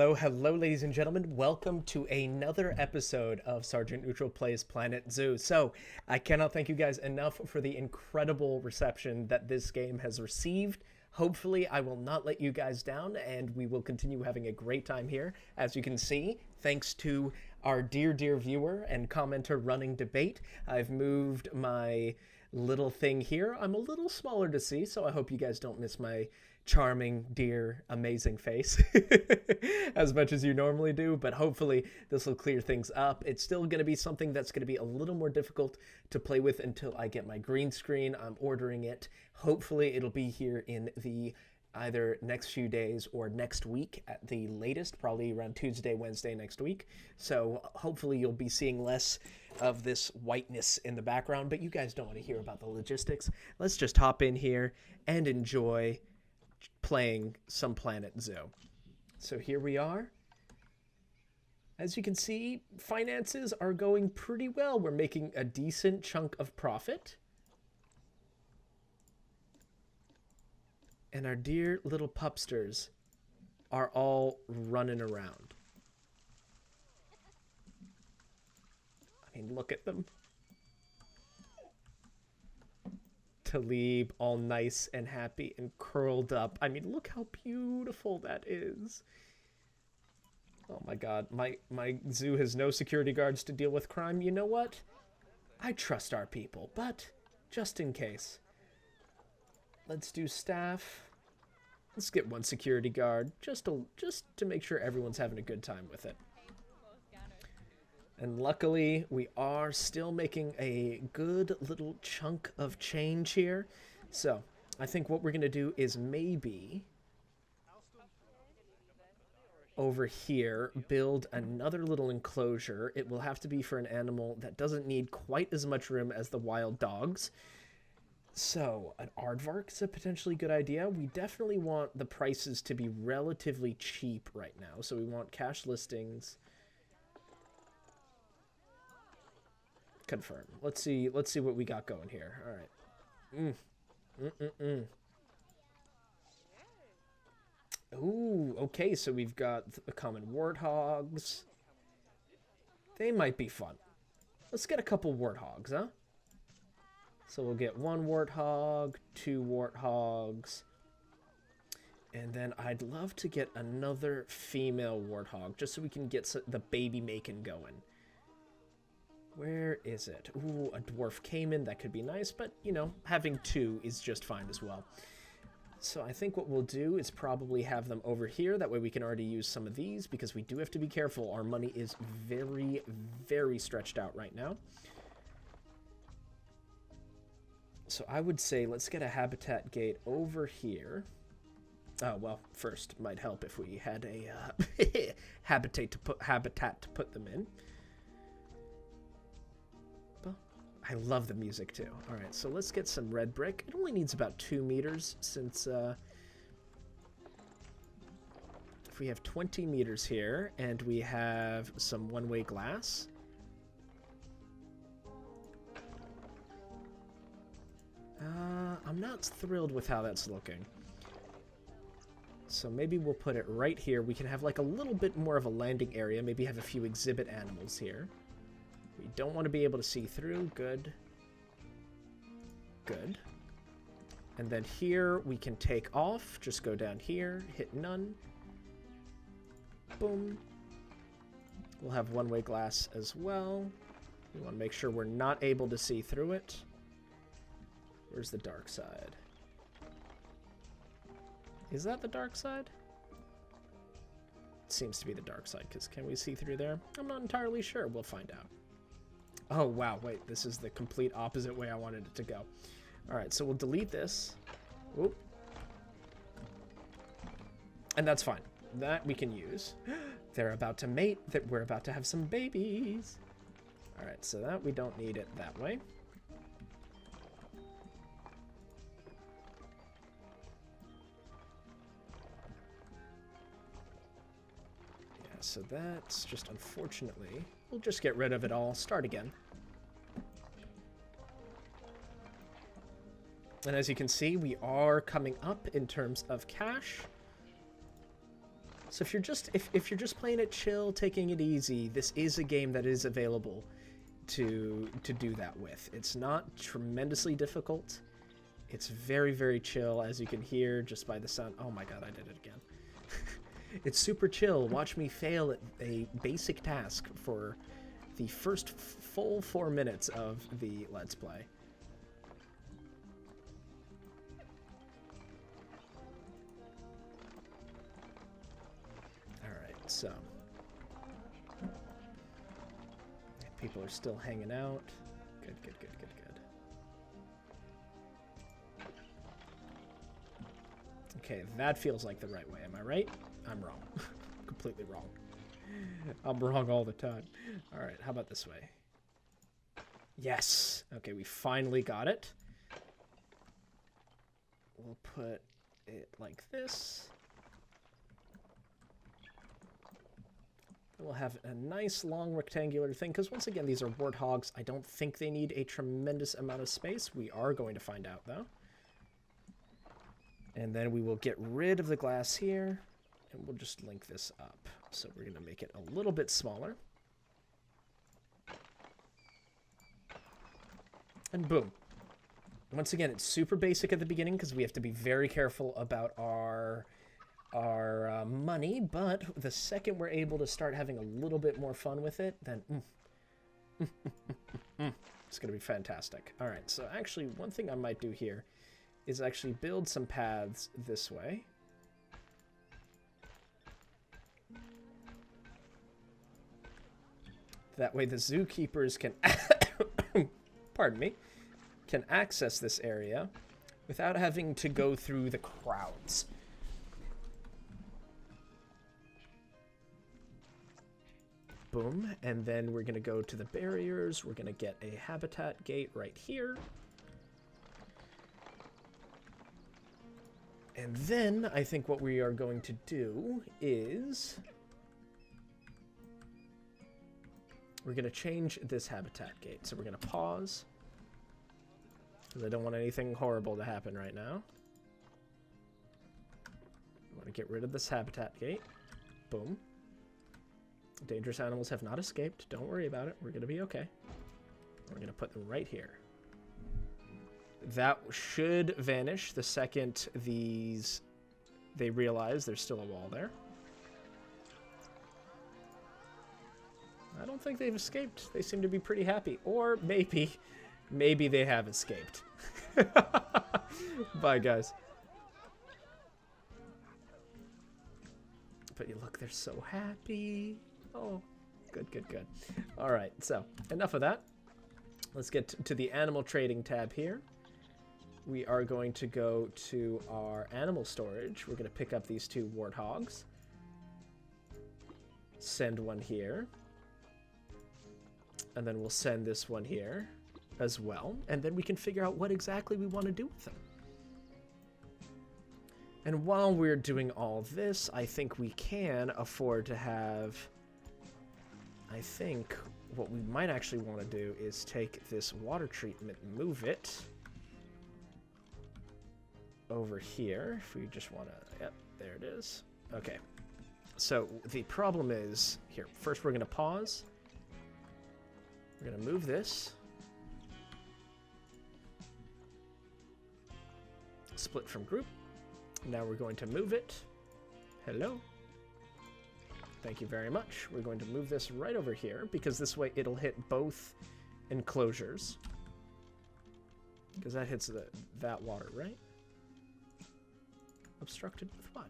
Hello, hello, ladies and gentlemen. Welcome to another episode of Sergeant Neutral Plays Planet Zoo. So, I cannot thank you guys enough for the incredible reception that this game has received. Hopefully, I will not let you guys down, and we will continue having a great time here. As you can see, thanks to our dear viewer and commenter running debate, I've moved my little thing here. I'm a little smaller to see, so I hope you guys don't miss my charming, dear, amazing face as much as you normally do, but hopefully this will clear things up. It's still going to be something that's going to be a little more difficult to play with until I get my green screen. I'm ordering it. Hopefully it'll be here in the either next few days or next week at the latest, probably around Tuesday, Wednesday next week. So hopefully you'll be seeing less of this whiteness in the background, but you guys don't want to hear about the logistics. Let's just hop in here and enjoy playing some Planet Zoo. So here we are. As you can see, finances are going pretty well. We're making a decent chunk of profit. And our dear little pupsters are all running around. I mean, look at them. Talib, all nice and happy and curled up. I mean, look how beautiful that is. Oh my god, my zoo has no security guards to deal with crime. You know what? I trust our people, but just in case. Let's do staff. Let's get one security guard just to make sure everyone's having a good time with it. And luckily, we are still making a good little chunk of change here. So, I think what we're going to do is maybe over here build another little enclosure. It will have to be for an animal that doesn't need quite as much room as the wild dogs. So, an aardvark is a potentially good idea. We definitely want the prices to be relatively cheap right now. So, we want cash listings. Confirm. Let's see what we got going here. All right. Ooh, okay, so we've got the common warthogs. They might be fun. Let's get a couple warthogs, huh? So we'll get one warthog, two warthogs, and then I'd love to get another female warthog just so we can get the baby making going. Where is it? Ooh, a dwarf caiman. That could be nice, but, you know, having two is just fine as well. So I think what we'll do is probably have them over here. That way we can already use some of these, because we do have to be careful. Our money is very stretched out right now. So I would say let's get a habitat gate over here. Oh, well, first might help if we had a habitat to put them in. I love the music too. All right, so let's get some red brick. It only needs about 2 meters since if we have 20 meters here and we have some one-way glass. I'm not thrilled with how that's looking. So maybe we'll put it right here. We can have like a little bit more of a landing area. Maybe have a few exhibit animals here. We don't want to be able to see through. Good. Good. And then here we can take off. Just go down here. Hit none. Boom. We'll have one-way glass as well. We want to make sure we're not able to see through it. Where's the dark side? Is that the dark side? It seems to be the dark side, because can we see through there? I'm not entirely sure. We'll find out. Oh, wow, wait, this is the complete opposite way I wanted it to go. All right, so we'll delete this. Whoop. And that's fine. That we can use. They're about to mate. We're about to have some babies. All right, so that we don't need it that way. Yeah, so that's just unfortunately... We'll just get rid of it all, start again. And as you can see, we are coming up in terms of cash. So if you're just playing it chill, taking it easy, this is a game that is available to do that with. It's not tremendously difficult. It's very, very chill, as you can hear just by the sound. Oh my god, I did it again. It's super chill. Watch me fail at a basic task for the first full 4 minutes of the Let's Play. Alright, so. People are still hanging out. Good, good, good, good, good. Okay, that feels like the right way. Am I right? I'm wrong. Completely wrong. I'm wrong all the time. All right, how about this way? Yes. Okay, we finally got it. We'll put it like this. We'll have a nice long rectangular thing, because once again, these are warthogs. I don't think they need a tremendous amount of space. We are going to find out, though. And then we will get rid of the glass here, and we'll just link this up. So we're going to make it a little bit smaller. And boom. Once again, it's super basic at the beginning because we have to be very careful about our money, but the second we're able to start having a little bit more fun with it, then it's going to be fantastic. All right, so actually one thing I might do here is actually build some paths this way. That way the zookeepers can, pardon me, can access this area without having to go through the crowds. Boom, and then we're going to go to the barriers. We're going to get a habitat gate right here. And then I think what we are going to do is we're going to change this habitat gate. So we're going to pause, because I don't want anything horrible to happen right now. I want to get rid of this habitat gate. Boom. Dangerous animals have not escaped. Don't worry about it. We're going to be okay. We're going to put them right here. That should vanish the second they realize there's still a wall there. I don't think they've escaped. They seem to be pretty happy. Or maybe they have escaped. Bye, guys. But you look, they're so happy. Oh, good, good, good. All right, so enough of that. Let's get to the animal trading tab here. We are going to go to our animal storage. We're going to pick up these 2 warthogs. Send one here. And then we'll send this one here as well. And then we can figure out what exactly we want to do with them. And while we're doing all this, I think we can afford to have... I think what we might actually want to do is take this water treatment, move it over here. If we just want to... Yep, there it is. Okay. So the problem is... Here, first we're going to pause. We're going to move this. Split from group. Now we're going to move it. Hello. Thank you very much. We're going to move this right over here, because this way it'll hit both enclosures. Because that hits that water, right? Obstructed with what?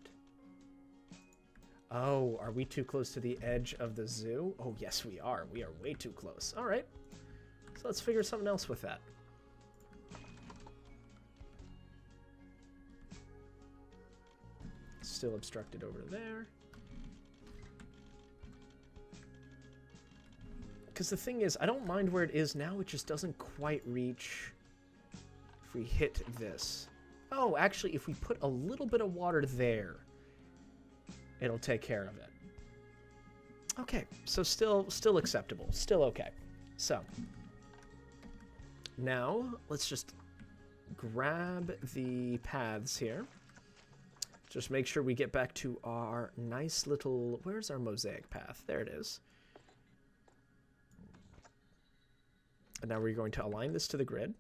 Oh, are we too close to the edge of the zoo? Oh, yes, we are. We are way too close. All right. So let's figure something else with that. Still obstructed over there. Because the thing is, I don't mind where it is now. It just doesn't quite reach if we hit this. Oh, actually, if we put a little bit of water there, it'll take care of it. Okay, so still acceptable. Still okay. So, now, let's just grab the paths here. Just make sure we get back to our nice little... Where's our mosaic path? There it is. And now we're going to align this to the grid.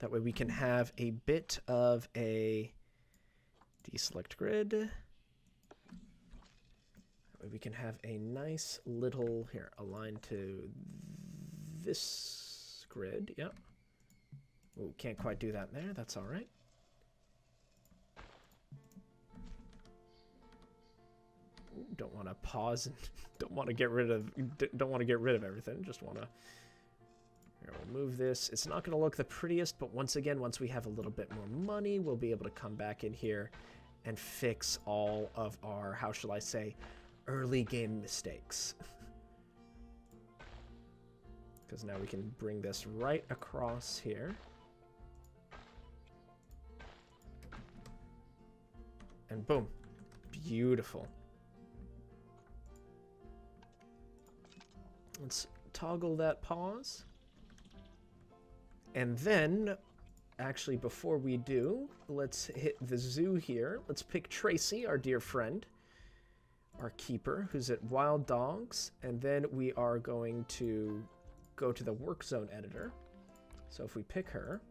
That way we can have a bit of a deselect grid. That way we can have a nice little, here, align to this grid. Yep. Ooh, can't quite do that there. That's all right. Ooh, don't want to pause and don't want to get rid of everything. Just want to. Here, we'll move this. It's not going to look the prettiest, but once again, once we have a little bit more money, we'll be able to come back in here and fix all of our, how shall I say, early game mistakes. Because now we can bring this right across here. And boom. Beautiful. Let's toggle that pause. And then, actually, before we do, let's hit the zoo here. Let's pick Tracy, our dear friend, our keeper, who's at Wild Dogs. And then we are going to go to the work zone editor. So if we pick her,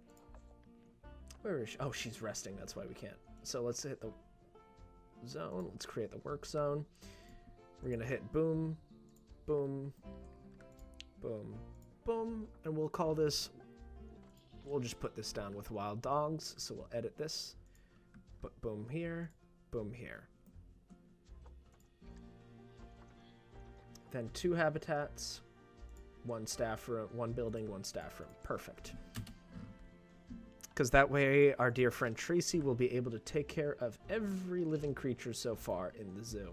where is she? Oh, she's resting. That's why we can't. So let's hit the zone. Let's create the work zone. We're going to hit boom, boom, boom, boom. And we'll call this... We'll just put this down with Wild Dogs, so we'll edit this. But boom here, boom here. Then 2 habitats, 1 staff room, 1 building, 1 staff room. Perfect. Because that way our dear friend Tracy will be able to take care of every living creature so far in the zoo.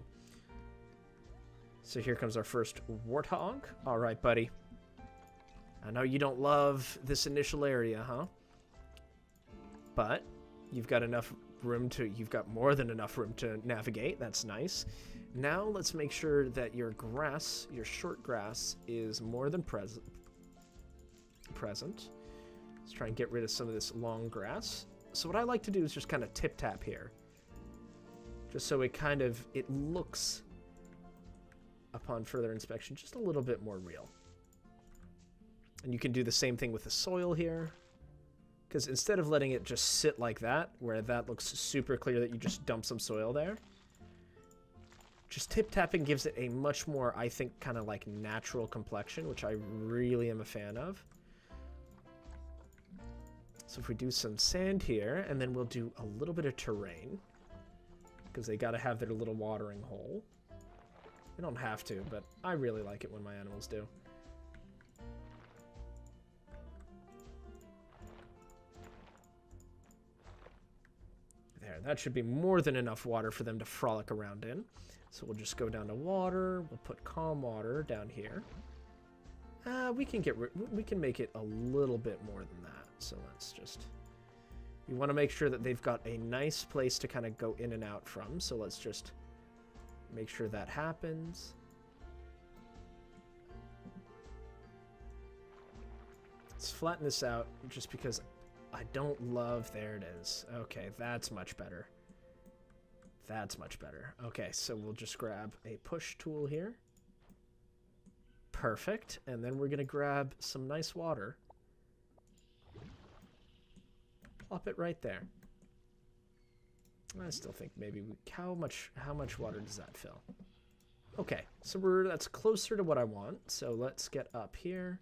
So here comes our first Warthog. All right, buddy. I know you don't love this initial area, huh? But you've got enough room to, you've got more than enough room to navigate. That's nice. Now let's make sure that your grass, your short grass, is more than present. Let's try and get rid of some of this long grass. So what I like to do is just kind of tip-tap here. Just so it kind of, it looks, upon further inspection, just a little bit more real. And you can do the same thing with the soil here. Because instead of letting it just sit like that, where that looks super clear that you just dump some soil there, just tip-tapping gives it a much more, I think, kind of like natural complexion, which I really am a fan of. So if we do some sand here, and then we'll do a little bit of terrain, because they got to have their little watering hole. They don't have to, but I really like it when my animals do. There, that should be more than enough water for them to frolic around in. So we'll just go down to water. We'll put calm water down here. We can make it a little bit more than that. So let's just... You want to make sure that they've got a nice place to kind of go in and out from. So let's just make sure that happens. Let's flatten this out just because I don't love... There it is. Okay, that's much better. That's much better. Okay, so we'll just grab a push tool here. Perfect. And then we're going to grab some nice water. Plop it right there. I still think maybe how much water does that fill? Okay, so that's closer to what I want. So let's get up here.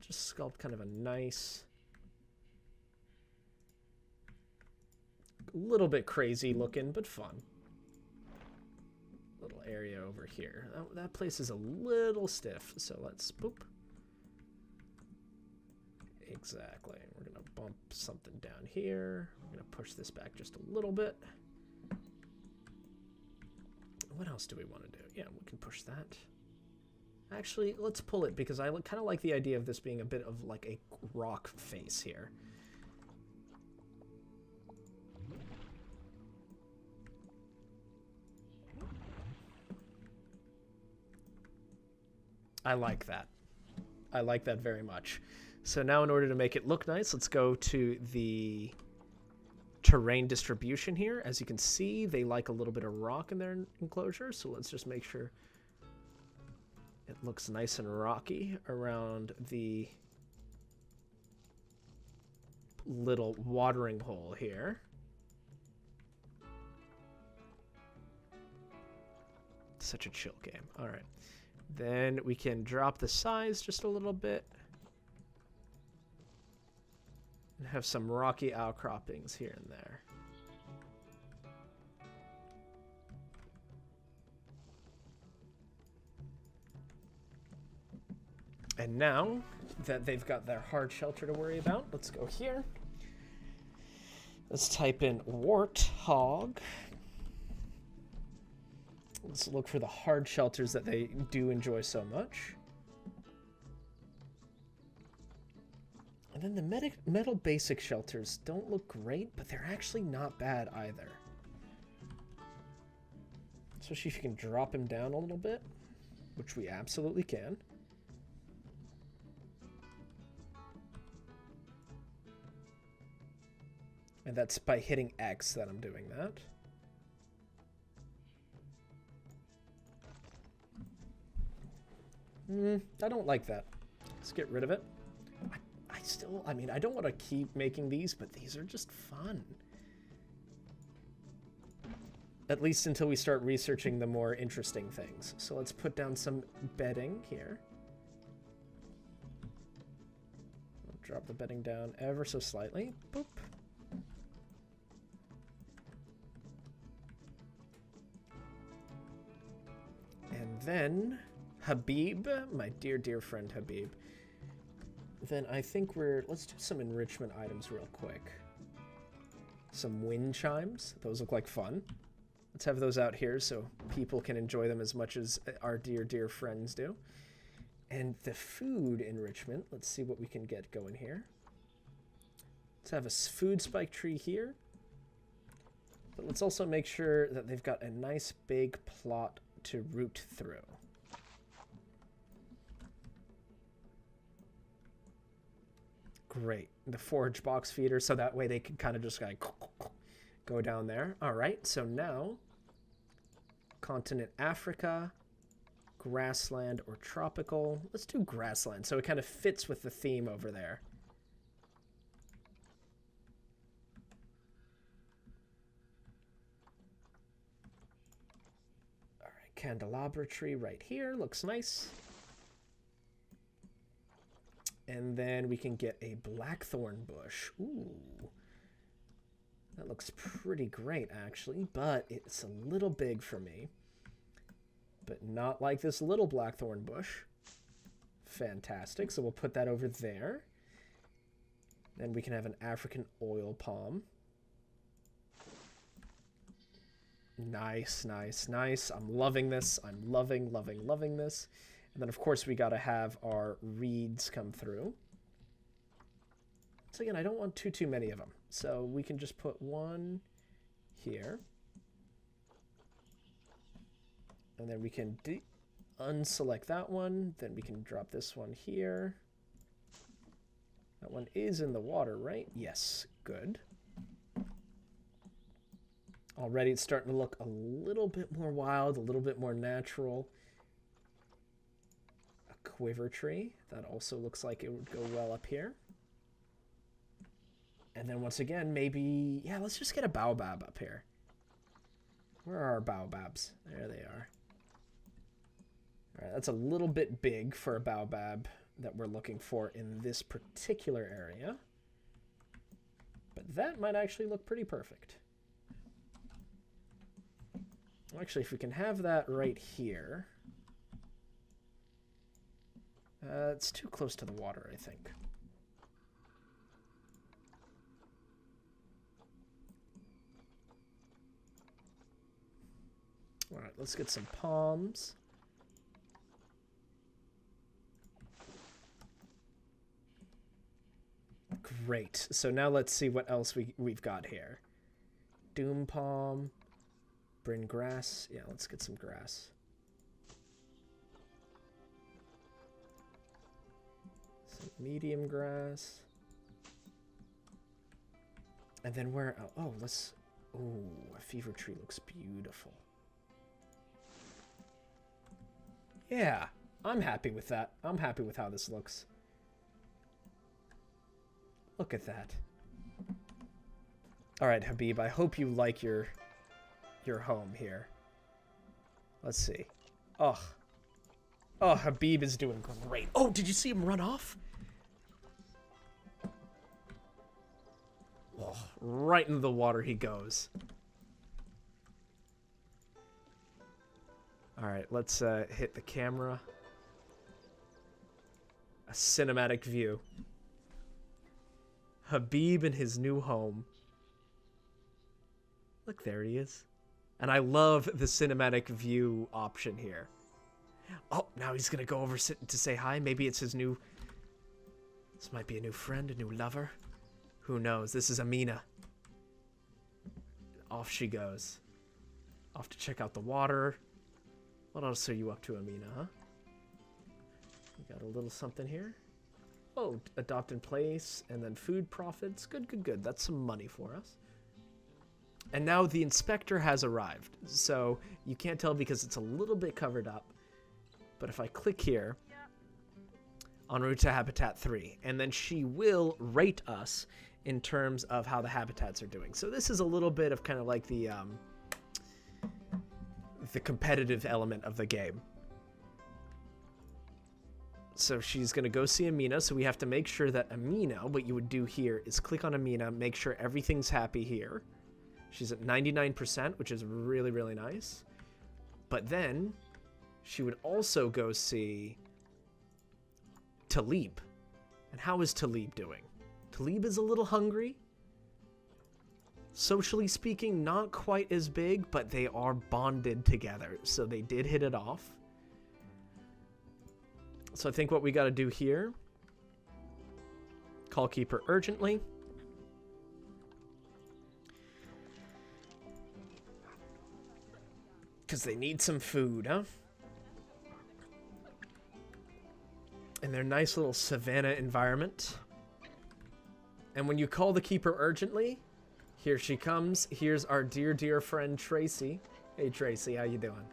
Just sculpt kind of a nice, little bit crazy looking, but fun. Little area over here. That place is a little stiff, so let's boop. Exactly. We're going to bump something down here. We're going to push this back just a little bit. What else do we want to do? Yeah, we can push that. Actually, let's pull it because I kind of like the idea of this being a bit of like a rock face here. I like that. I like that very much. So now in order to make it look nice, let's go to the terrain distribution here. As you can see, they like a little bit of rock in their enclosure, so let's just make sure it looks nice and rocky around the little watering hole here. Such a chill game. All right. Then we can drop the size just a little bit. And have some rocky outcroppings here and there. And now that they've got their hard shelter to worry about, let's go here. Let's type in Warthog. Let's look for the hard shelters that they do enjoy so much. And then the metal basic shelters don't look great, but they're actually not bad either. Especially if you can drop him down a little bit, which we absolutely can. And that's by hitting X that I'm doing that. I don't like that. Let's get rid of it. I mean, I don't want to keep making these, but these are just fun. At least until we start researching the more interesting things. So let's put down some bedding here. I'll drop the bedding down ever so slightly. Boop. And then Habib, my dear, dear friend Habib. Then I think let's do some enrichment items real quick. Some wind chimes. Those look like fun. Let's have those out here so people can enjoy them as much as our dear, dear friends do. And the food enrichment. Let's see what we can get going here. Let's have a food spike tree here. But let's also make sure that they've got a nice big plot to root through. Great. The forage box feeder, so that way they can kind of just like go down there. All right, so now continent Africa, grassland or tropical. Let's do grassland, so it kind of fits with the theme over there. All right, candelabra tree right here. Looks nice. And then we can get a blackthorn bush. Ooh. That looks pretty great, actually, but it's a little big for me. But not like this little blackthorn bush. Fantastic. So we'll put that over there. Then we can have an African oil palm. Nice, nice, nice. I'm loving this. I'm loving, loving, loving this. And then, of course, we got to have our reeds come through. So, again, I don't want too many of them. So we can just put one here. And then we can unselect that one. Then we can drop this one here. That one is in the water, right? Yes, good. Already it's starting to look a little bit more wild, a little bit more natural. Quiver tree. That also looks like it would go well up here. And then once again, maybe, yeah, let's just get a baobab up here. Where are our baobabs? There they are. All right, that's a little bit big for a baobab that we're looking for in this particular area. But that might actually look pretty perfect. Actually, if we can have that right here. It's too close to the water, I think. All right, let's get some palms. Great. So now let's see what else we've got here. Doom palm. Bring grass. Yeah, let's get some grass. medium grass. And then where... Oh, let's... Oh, a fever tree looks beautiful. Yeah, I'm happy with that. I'm happy with how this looks. Look at that. All right, Habib, I hope you like your home here. Let's see. Oh, Habib is doing great. Oh, did you see him run off? Oh, right into the water he goes. All right, let's hit the camera. A cinematic view. Habib in his new home. Look, there he is. And I love the cinematic view option here. Oh, now he's going to go over to say hi. Maybe it's his new... This might be a new friend, a new lover. Who knows? This is Amina. Off she goes. Off to check out the water. What else are you up to, Amina, huh? We got a little something here. Oh, adopt in place, and then food profits. Good, good, good. That's some money for us. And now the inspector has arrived. So you can't tell because it's a little bit covered up. But if I click here, en route to Habitat 3, and then she will rate us in terms of how the habitats are doing. So this is a little bit of kind of like the competitive element of the game. So she's going to go see Amina, so we have to make sure that Amina, what you would do here is click on Amina, make sure everything's happy here. She's at 99%, which is really, really nice. But then she would also go see Talib. And how is Talib doing? Talib is a little hungry. Socially speaking, not quite as big, but they are bonded together. So they did hit it off. So I think what we got to do here, call Keeper urgently. Because they need some food, huh? In their nice little savanna environment. And when you call the Keeper urgently, here she comes. Here's our dear, dear friend Tracy. Hey Tracy, how you doing?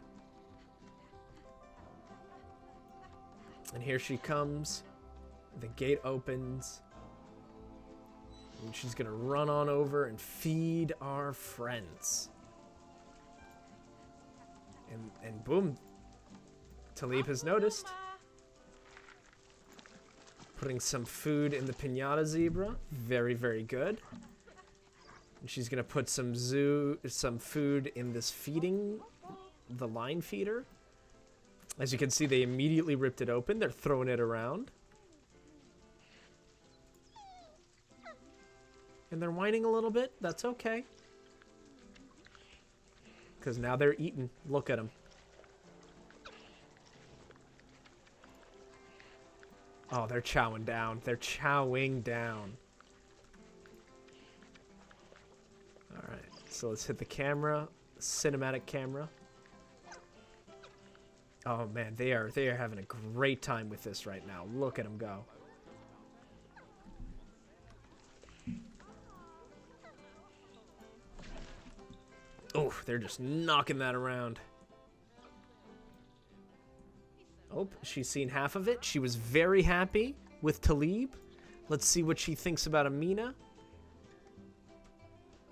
And here she comes. The gate opens. And she's gonna run on over and feed our friends. And boom. Talib has noticed. Putting some food in the piñata zebra. Very, very good. And she's gonna put some food in this the line feeder. As you can see, they immediately ripped it open. They're throwing it around. And they're whining a little bit. That's okay. Because now they're eating. Look at them. Oh, they're chowing down. They're chowing down. Alright, so let's hit the camera. Cinematic camera. Oh man, they are having a great time with this right now. Look at them go. Oh, they're just knocking that around. Oh, she's seen half of it. She was very happy with Talib. Let's see what she thinks about Amina.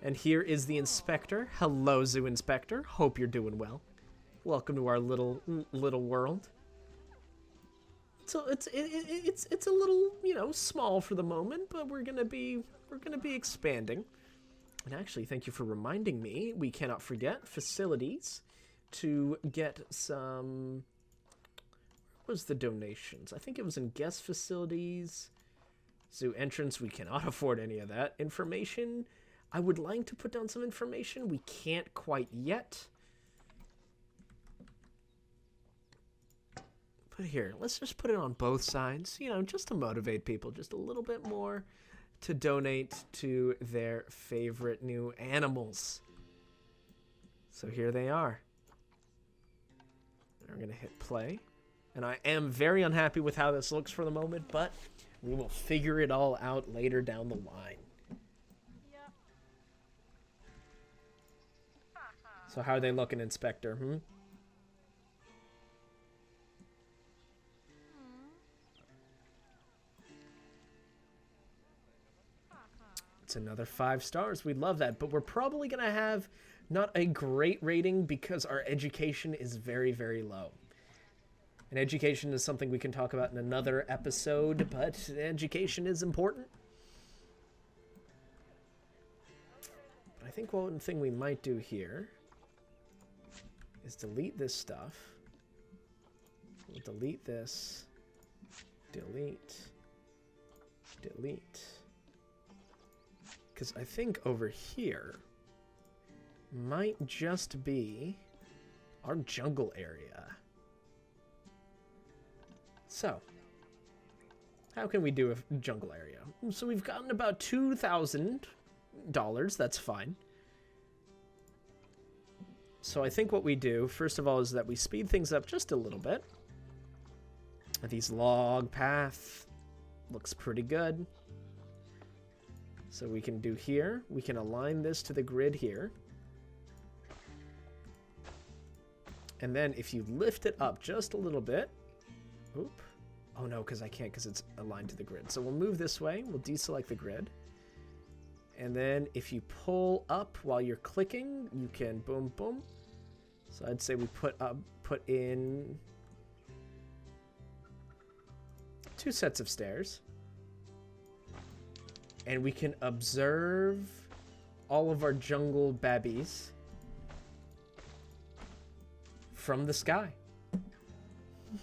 And here is the inspector. Hello, Zoo Inspector. Hope you're doing well. Welcome to our little world. So it's a little, you know, small for the moment, but we're gonna be expanding. And actually, thank you for reminding me. We cannot forget facilities to get some. What was the donations? I think it was in guest facilities. Zoo entrance. We cannot afford any of that. Information. I would like to put down some information. We can't quite yet. But here, let's just put it on both sides, you know, just to motivate people just a little bit more to donate to their favorite new animals. So here they are. We're going to hit play. And I am very unhappy with how this looks for the moment, but We will figure it all out later down the line. Yep. So how are they looking, Inspector? It's another 5 stars. We love that. But we're probably going to have not a great rating because our education is very, very low. And education is something we can talk about in another episode, but education is important. But I think one thing we might do here is delete this stuff. We'll delete this. Delete. Delete. Because I think over here might just be our jungle area. So, how can we do a jungle area? So we've gotten about $2,000. That's fine. So I think what we do, first of all, is that we speed things up just a little bit. These log path looks pretty good. So we can do here, we can align this to the grid here. And then if you lift it up just a little bit, oop. Oh no, because I can't because it's aligned to the grid. So we'll move this way, we'll deselect the grid. And then if you pull up while you're clicking, you can boom, boom. So I'd say we put in 2 sets of stairs. And we can observe all of our jungle babbies from the sky.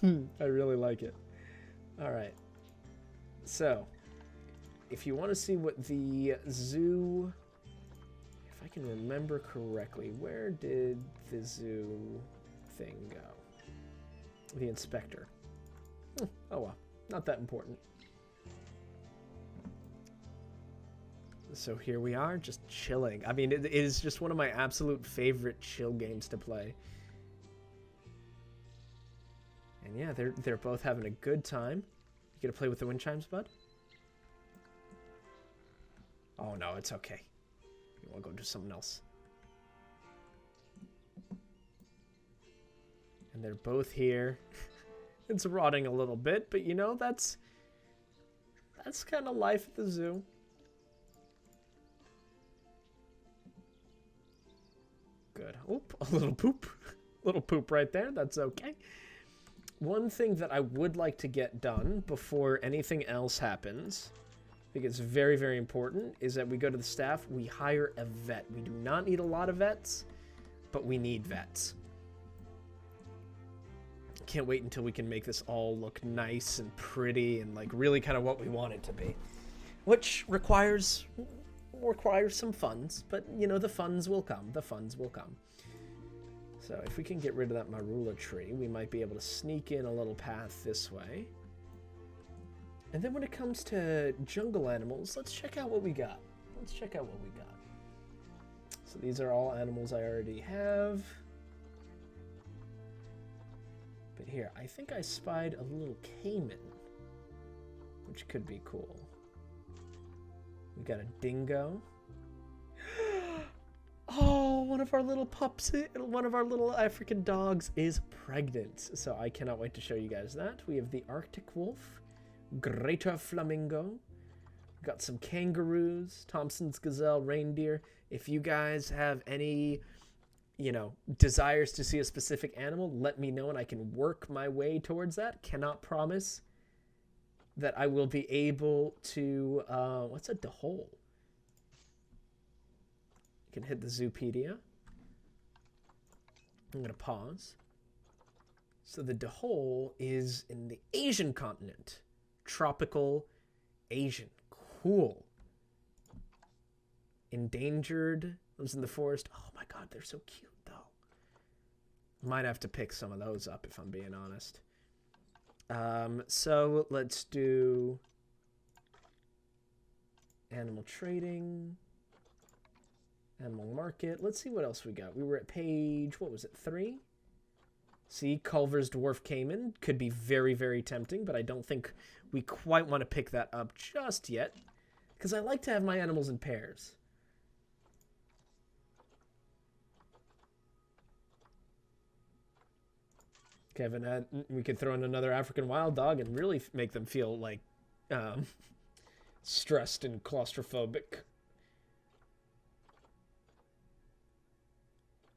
I really like it. All right. So, if you want to see what the zoo... If I can remember correctly, where did the zoo thing go? The inspector. Oh well, not that important. So here we are, just chilling. I mean, it is just one of my absolute favorite chill games to play. And yeah, they're both having a good time. You gonna play with the wind chimes, bud? Oh no, it's okay. You wanna go do something else. And they're both here. It's rotting a little bit, but you know, that's kind of life at the zoo. Good. Oop, a little poop. Little poop right there. That's okay. One thing that I would like to get done before anything else happens, I think it's very, very important, is that we go to the staff, we hire a vet. We do not need a lot of vets, but we need vets. Can't wait until we can make this all look nice and pretty and like really kind of what we want it to be. Which requires some funds, but you know, the funds will come. The funds will come. So if we can get rid of that marula tree, we might be able to sneak in a little path this way. And then when it comes to jungle animals, let's check out what we got. Let's check out what we got. So these are all animals I already have. But here, I think I spied a little caiman, which could be cool. We got a dingo. Oh, one of our little pups, one of our little African dogs is pregnant. So I cannot wait to show you guys that. We have the Arctic wolf, greater flamingo. We've got some kangaroos, Thompson's gazelle, reindeer. If you guys have any, you know, desires to see a specific animal, let me know and I can work my way towards that. Cannot promise that I will be able to, what's a dehole? You can hit the Zoopedia. I'm going to pause. So the dehole is in the Asian continent. Tropical Asian. Cool. Endangered. Lives in the forest. Oh my god, they're so cute though. Might have to pick some of those up if I'm being honest. So let's do animal trading, animal market. Let's see what else we got. We were at page, what was it, 3? See, Culver's Dwarf Cayman could be very, very tempting, but I don't think we quite want to pick that up just yet, because I like to have my animals in pairs. Kevin, we could throw in another African wild dog and really make them feel like stressed and claustrophobic.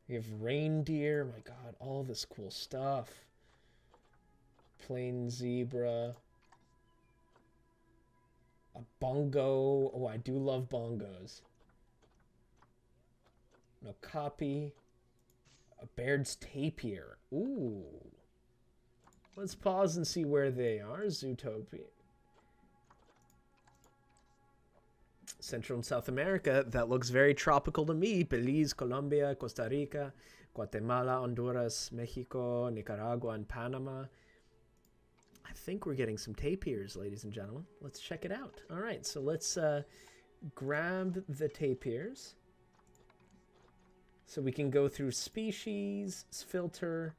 We have reindeer. My God, all this cool stuff. Plain zebra. A bongo. Oh, I do love bongos. No copy. A Baird's tapir. Ooh. Let's pause and see where they are. Zootopia. Central and South America, that looks very tropical to me. Belize, Colombia, Costa Rica, Guatemala, Honduras, Mexico, Nicaragua, and Panama. I think we're getting some tapirs, ladies and gentlemen. Let's check it out. All right, so let's grab the tapirs. So we can go through species, filter,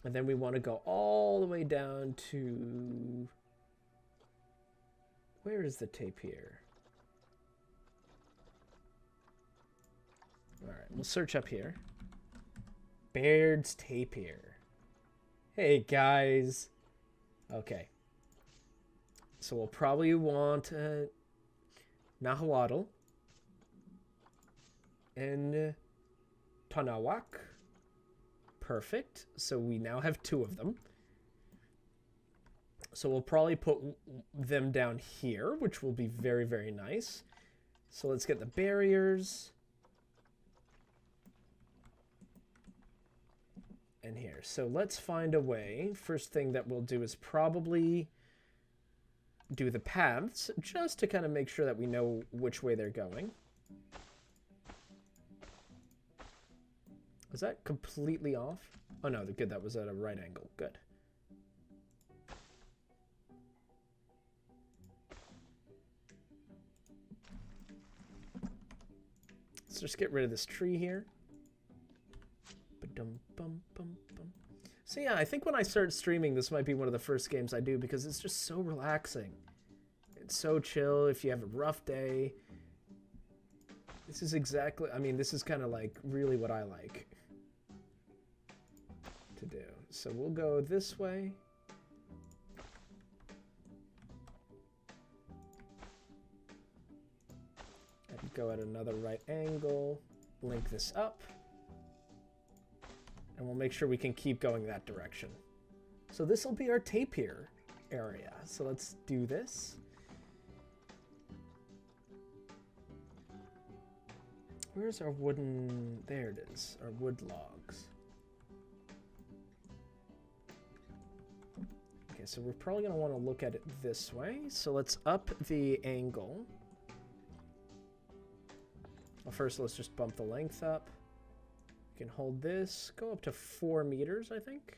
and then we want to go all the way down to... Where is the tapir? All right, we'll search up here. Baird's tapir. Hey, guys. Okay. So we'll probably want Nahuatl and Tanawak. Perfect. So we now have 2 of them. So we'll probably put them down here, which will be very, very nice. So let's get the barriers. And here. So let's find a way. First thing that we'll do is probably do the paths, just to kind of make sure that we know which way they're going. Was that completely off? Oh no, good, that was at a right angle. Good. Let's just get rid of this tree here. So yeah, I think when I start streaming, this might be one of the first games I do because it's just so relaxing. It's so chill if you have a rough day. This is exactly, I mean, this is kind of like really what I like to do. So we'll go this way. And go at another right angle, link this up. And we'll make sure we can keep going that direction. So this will be our tapir area. So let's do this. Where's our wooden... There it is, our wood logs. Okay, so we're probably going to want to look at it this way. So let's up the angle. Well, first, let's just bump the length up. We can hold this, go up to 4 meters, I think.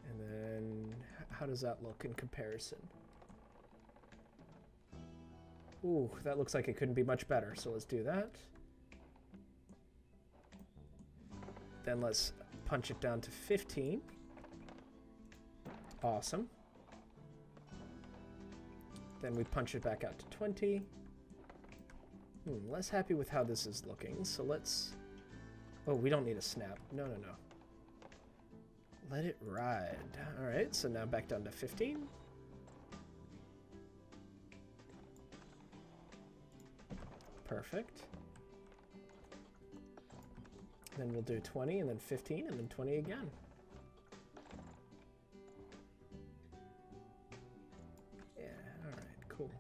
And then, how does that look in comparison? Ooh, that looks like it couldn't be much better, so let's do that. Then let's punch it down to 15. Awesome. Then we punch it back out to 20. Less happy with how this is looking, so let's... Oh, we don't need a snap. No, no, no. Let it ride. Alright, so now back down to 15. Perfect. Then we'll do 20, and then 15, and then 20 again. Cool.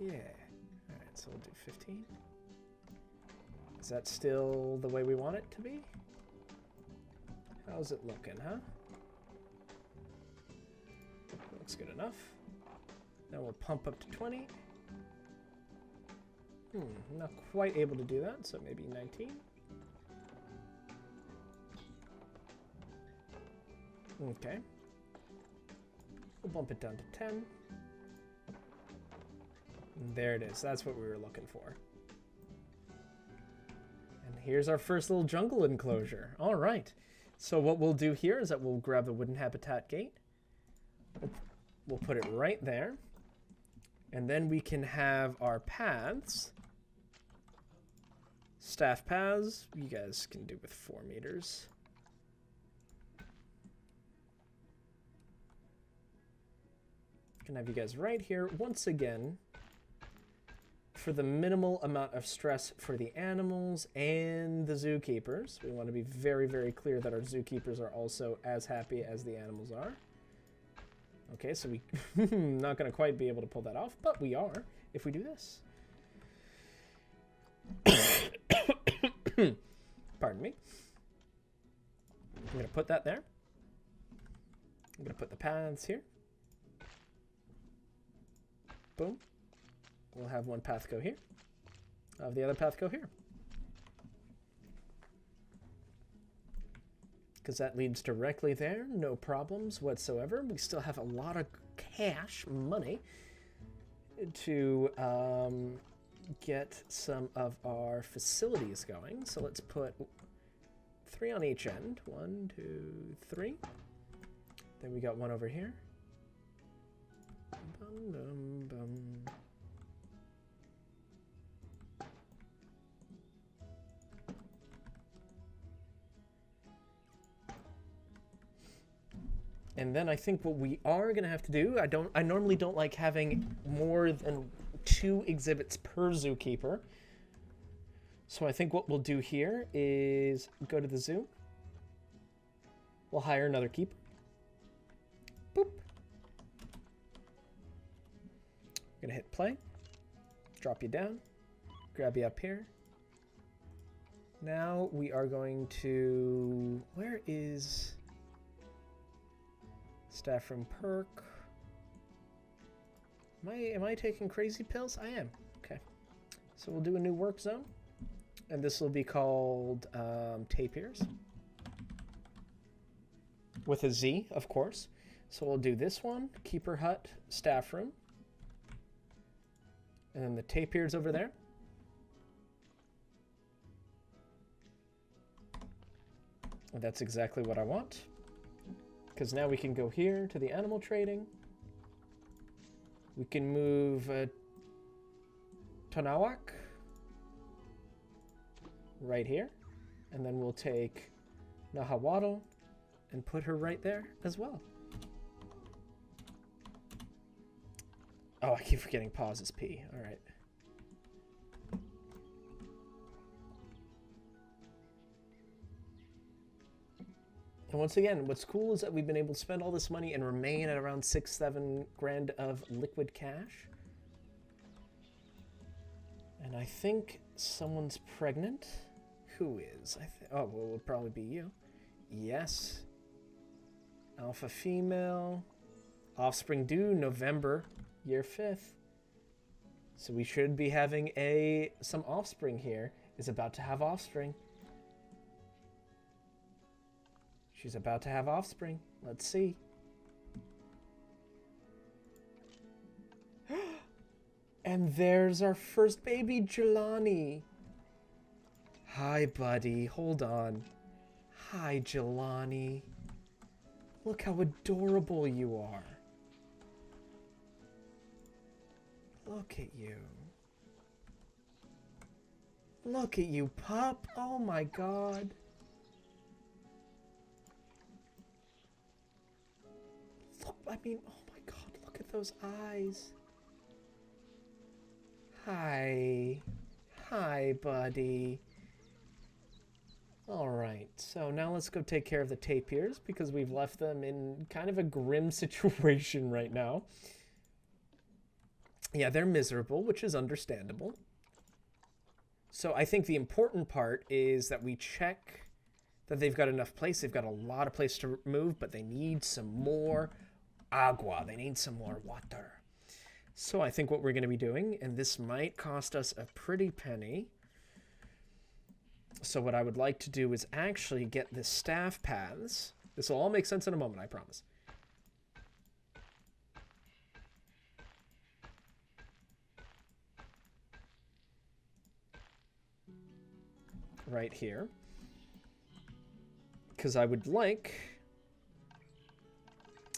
Yeah. Alright, so we'll do 15. Is that still the way we want it to be? How's it looking, huh? Looks good enough. Then we'll pump up to 20. Not quite able to do that, so maybe 19. Okay. We'll bump it down to 10. There it is. That's what we were looking for. And here's our first little jungle enclosure. All right. So what we'll do here is that we'll grab the wooden habitat gate. We'll put it right there. And then we can have our paths. Staff paths. You guys can do with 4 meters. Can have you guys right here once again for the minimal amount of stress for the animals and the zookeepers. We want to be very, very clear that our zookeepers are also as happy as the animals are. Okay, so we not going to quite be able to pull that off, but we are if we do this. Pardon me. I'm going to put that there. I'm going to put the paths here. Boom. We'll have one path go here. I'll have the other path go here. Because that leads directly there. No problems whatsoever. We still have a lot of cash, money, to get some of our facilities going. So let's put 3 on each end. 1, 2, 3. Then we got one over here. Bum, bum, bum. And then I think what we are going to have to do, I normally don't like having more than 2 exhibits per zookeeper. So I think what we'll do here is go to the zoo. We'll hire another keeper. Boop. Gonna hit play. Drop you down. Grab you up here. Now we are going to... Where is... Staff room perk. Am I taking crazy pills? I am. Okay. So we'll do a new work zone. And this will be called tapirs. With a Z, of course. So we'll do this one. Keeper hut, staff room. And then the tapirs over there. And that's exactly what I want. Because now we can go here to the animal trading. We can move Tonawak right here. And then we'll take Nahawaddle and put her right there as well. Oh, I keep forgetting pause is P. All right. And once again, what's cool is that we've been able to spend all this money and remain at around 6-7 grand of liquid cash. And I think someone's pregnant. Who is? Oh, well, it would probably be you. Yes. Alpha female. Offspring due November, year 5th. So we should be having some offspring here. Is about to have offspring. She's about to have offspring. Let's see. And there's our first baby, Jelani. Hi, buddy. Hold on. Hi, Jelani. Look how adorable you are. Look at you. Look at you, pup. Oh, my God. I mean, oh my God, look at those eyes. Hi. Hi, buddy. All right, so now let's go take care of the tapirs because we've left them in kind of a grim situation right now. Yeah, they're miserable, which is understandable. So I think the important part is that we check that they've got enough place. They've got a lot of place to move, but they need some more agua. They need some more water. So I think what we're going to be doing, and this might cost us a pretty penny. So what I would like to do is actually get the staff paths. This will all make sense in a moment, I promise. right here. Because I would like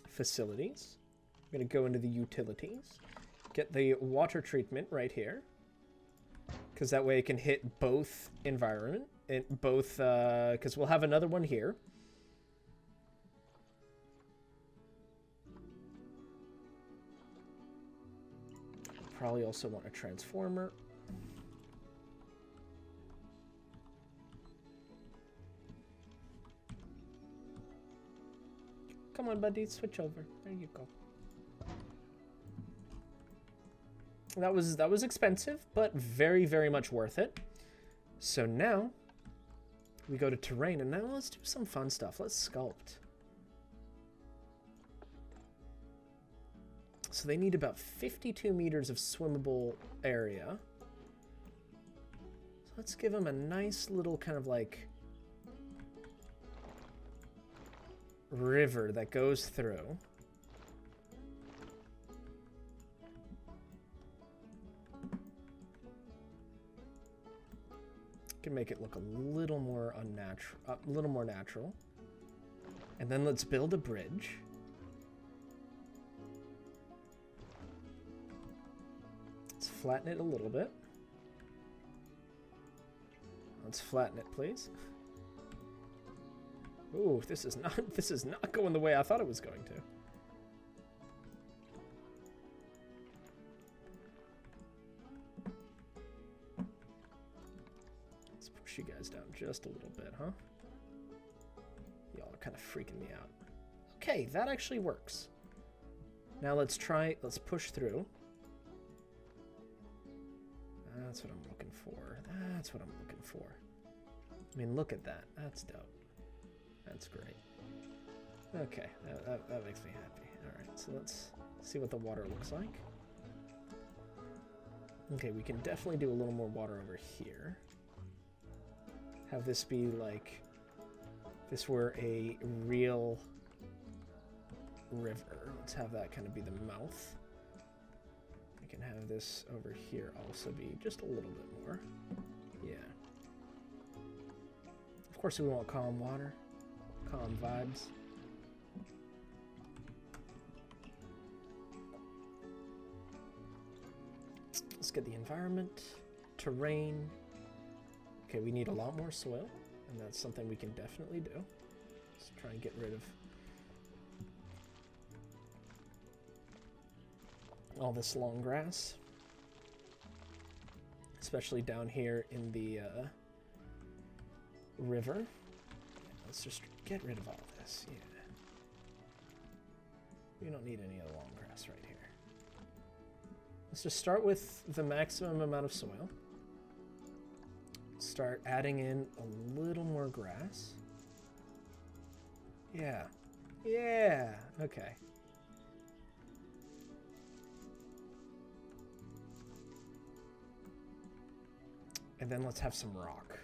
facilities. I'm going to go into the utilities. Get the water treatment right here. Because that way it can hit both environment. Because we'll have another one here. Probably also want a transformer. Come on, buddy, switch over. There you go. That was expensive, but very, very much worth it. So now we go to terrain, and now let's do some fun stuff. Let's sculpt. So they need about 52 meters of swimmable area. So let's give them a nice little kind of like river that goes through. Can make it look a little more unnatural, a little more natural. And then let's build a bridge. Let's flatten it a little bit. Let's flatten it, please. Ooh, this is not going the way I thought it was going to. Let's push you guys down just a little bit, huh? Y'all are kind of freaking me out. Okay, that actually works. Now let's push through. That's what I'm looking for. That's what I'm looking for. I mean, look at that. That's dope. That's great. Okay, that makes me happy. Alright, so let's see what the water looks like. Okay, we can definitely do a little more water over here. Have this be like this were a real river. Let's have that kind of be the mouth. We can have this over here also be just a little bit more. Yeah. Of course we want calm water. Calm vibes. Let's get the environment, terrain. Okay, we need a lot more soil, and that's something we can definitely do. Let's try and get rid of all this long grass, especially down here in the river. Let's just get rid of all this, yeah. We don't need any of the long grass right here. Let's just start with the maximum amount of soil. Start adding in a little more grass. Yeah. Yeah, okay. And then let's have some rock.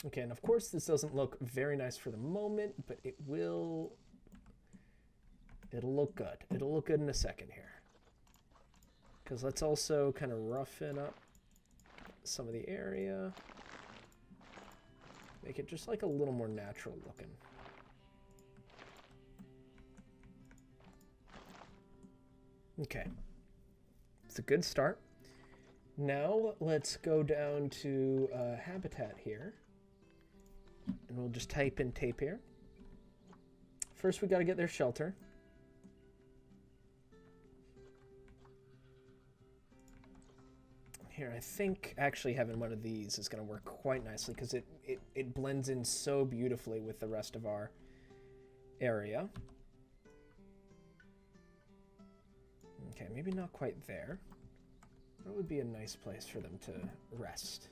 Okay, and of course this doesn't look very nice for the moment, but it'll look good. It'll look good in a second here. Because let's also kind of roughen up some of the area. Make it just like a little more natural looking. Okay. It's a good start. Now let's go down to habitat here. And we'll just type in tape here. First we got to get their shelter. Here, I think actually having one of these is going to work quite nicely because it blends in so beautifully with the rest of our area. Okay, maybe not quite there. That would be a nice place for them to rest.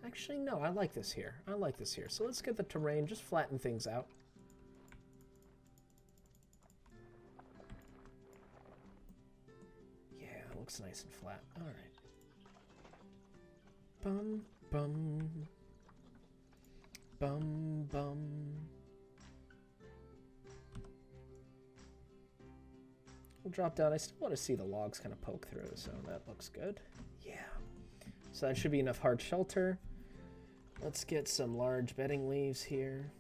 Actually, no, I like this here. I like this here. So let's get the terrain, just flatten things out. Yeah, it looks nice and flat. All right. Bum, bum. Bum, bum. We'll drop down. I still want to see the logs kind of poke through, so that looks good. Yeah. So that should be enough hard shelter. Let's get some large bedding leaves here.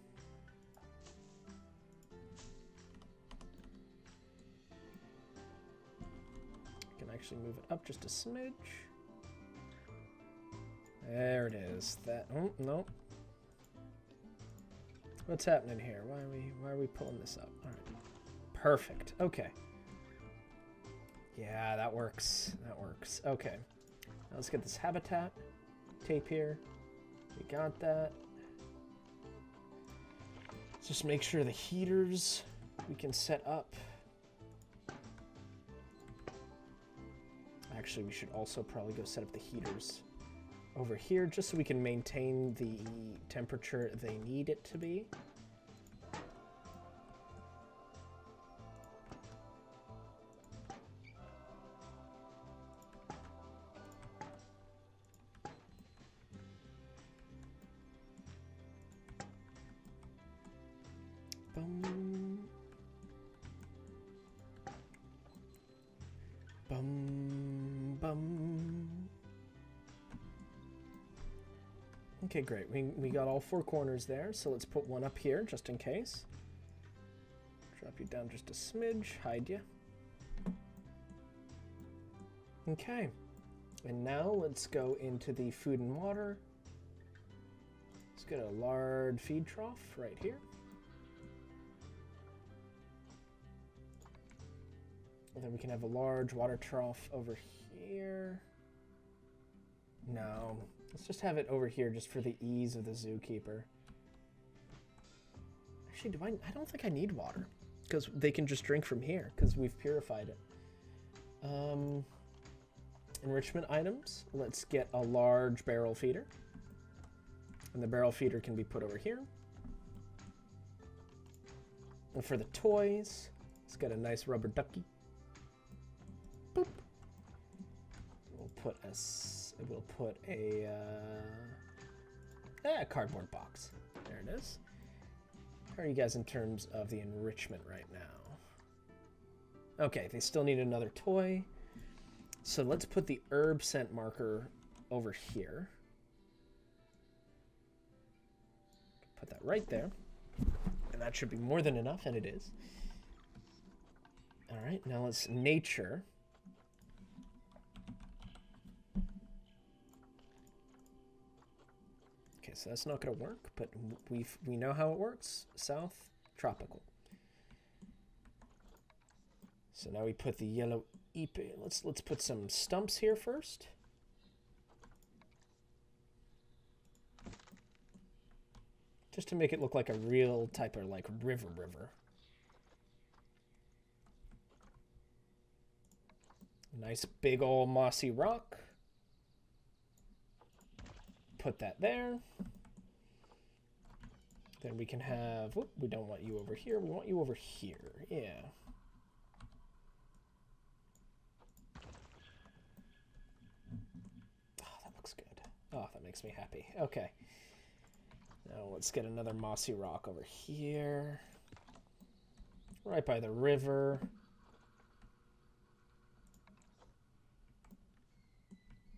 I can actually move it up just a smidge. There it is. That, oh, no. What's happening here? Why are we pulling this up? All right. Perfect. Okay. Yeah, that works. That works. Okay. Now let's get this habitat tape here. We got that. Let's just make sure the heaters we can set up. Actually, we should also probably go set up the heaters over here just so we can maintain the temperature they need it to be. Bum. Bum, bum. Okay, great. We got all four corners there, so let's put one up here just in case. Drop you down just a smidge, hide you. Okay, and now let's go into the food and water. Let's get a large feed trough right here. And then we can have a large water trough over here. No, let's just have it over here just for the ease of the zookeeper. Actually, I don't think I need water because they can just drink from here because we've purified it. Enrichment items. Let's get a large barrel feeder. And the barrel feeder can be put over here. And for the toys, let's get a nice rubber ducky. Boop. We'll put a cardboard box. There it is. How are you guys in terms of the enrichment right now? Okay, they still need another toy. So let's put the herb scent marker over here. Put that right there. And that should be more than enough, and it is. All right, now let's nature. Okay, so that's not going to work, but we know how it works. South, tropical. So now we put the yellow ipe. Let's put some stumps here first. Just to make it look like a real type of like river. Nice big old mossy rock. Put that there. Then we can have, whoop, we don't want you over here, we want you over here, yeah. Oh, that looks good. Oh, that makes me happy. Okay. Now let's get another mossy rock over here. Right by the river.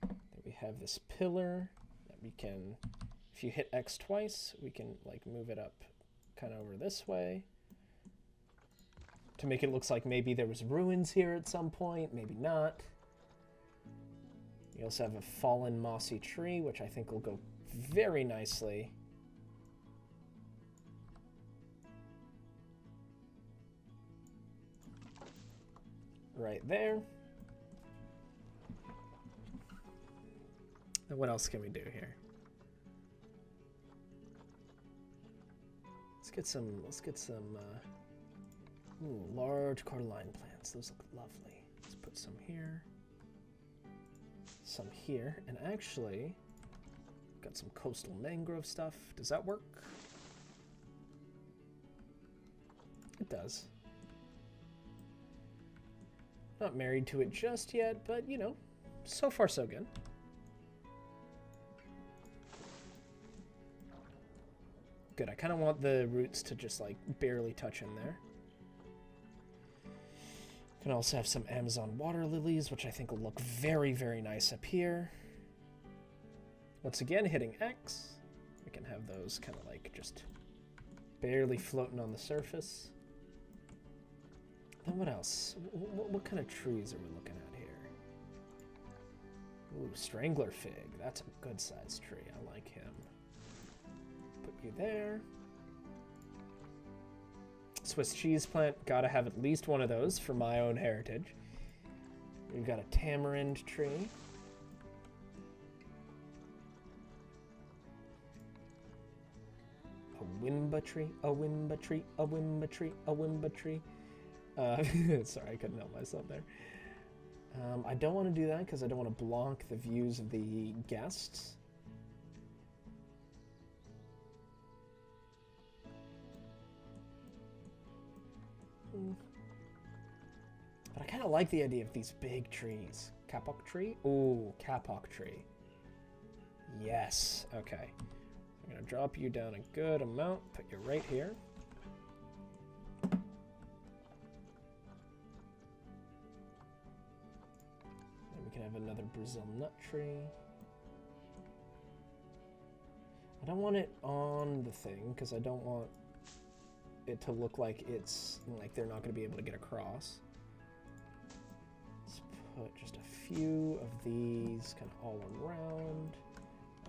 Then we have this pillar. We can, if you hit X twice, we can like move it up kind of over this way to make it look like maybe there was ruins here at some point, maybe not. You also have a fallen mossy tree, which I think will go very nicely. Right there. What else can we do here? Let's get some large cordyline plants. Those look lovely. Let's put some here. Some here. And actually, got some coastal mangrove stuff. Does that work? It does. Not married to it just yet, but you know, so far so good. Good, I kind of want the roots to just like barely touch in there. Can also have some Amazon water lilies, which I think will look very, very nice up here. Once again, hitting X. We can have those kind of like just barely floating on the surface. Then what else? What kind of trees are we looking at here? Ooh, Strangler Fig. That's a good sized tree. I like him. Put you there. Swiss cheese plant. Gotta have at least one of those for my own heritage. We've got a tamarind tree. A wimba tree. A wimba tree. A wimba tree. A wimba tree. Sorry, I couldn't help myself there. I don't want to do that because I don't want to block the views of the guests. But I kind of like the idea of these big trees. Kapok tree? Ooh, kapok tree. Yes. Okay. I'm going to drop you down a good amount. Put you right here. Can have another Brazil nut tree. I don't want it on the thing because I don't want it to look like it's like they're not going to be able to get across. Let's put just a few of these kind of all around.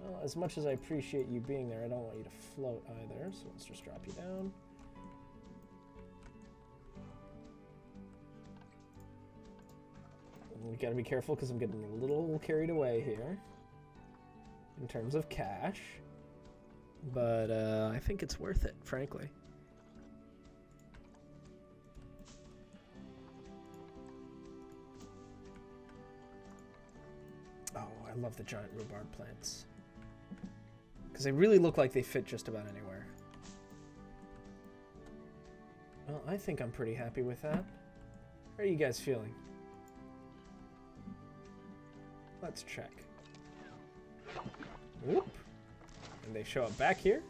Well, as much as I appreciate you being there, I don't want you to float either, so let's just drop you down. We gotta be careful because I'm getting a little carried away here in terms of cash, but I think it's worth it, frankly. Oh, I love the giant rhubarb plants because they really look like they fit just about anywhere. Well, I think I'm pretty happy with that. How are you guys feeling? Let's check. Whoop. And they show up back here.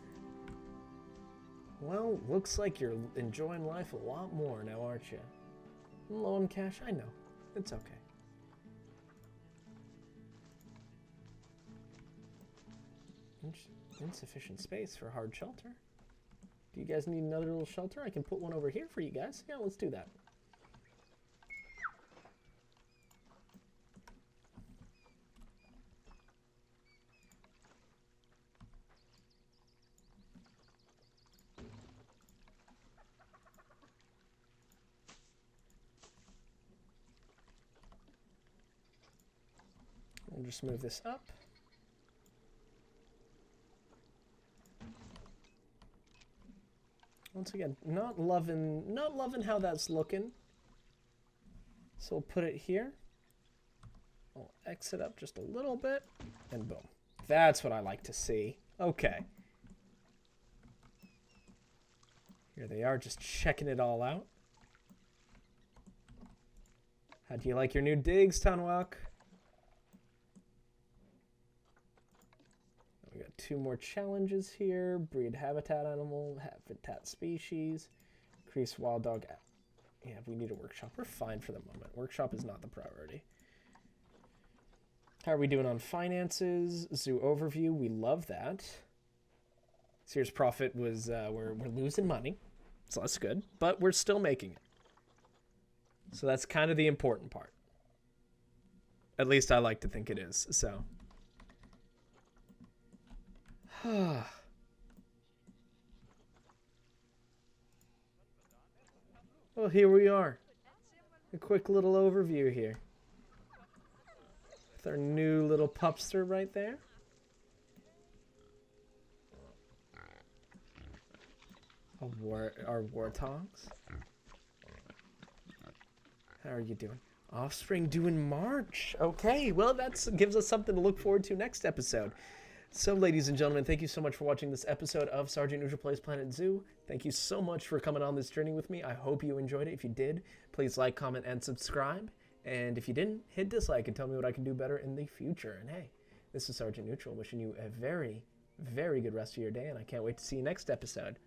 Well, looks like you're enjoying life a lot more now, aren't you? Low on cash? I know. It's okay. Insufficient space for hard shelter. Do you guys need another little shelter? I can put one over here for you guys. Yeah, let's do that. We'll just move this up. Once again, not loving how that's looking. So we'll put it here. I'll exit up just a little bit, and boom. That's what I like to see. Okay. Here they are, just checking it all out. How do you like your new digs, Tanwak? We got 2 more challenges here. Breed habitat animal, habitat species, increase wild dog. Yeah, we need a workshop. We're fine for the moment. Workshop is not the priority. How are we doing on finances? Zoo overview. We love that. Sears profit was, we're losing money. So that's good. But we're still making it. So that's kind of the important part. At least I like to think it is. So. Well, here we are. A quick little overview here. With our new little pupster right there. Our warthogs. How are you doing? Offspring due in March. Okay, well, that gives us something to look forward to next episode. So, ladies and gentlemen, thank you so much for watching this episode of Sergeant Neutral Plays Planet Zoo. Thank you so much for coming on this journey with me. I hope you enjoyed it. If you did, please like, comment, and subscribe. And if you didn't, hit dislike and tell me what I can do better in the future. And hey, this is Sergeant Neutral wishing you a very, very good rest of your day, and I can't wait to see you next episode.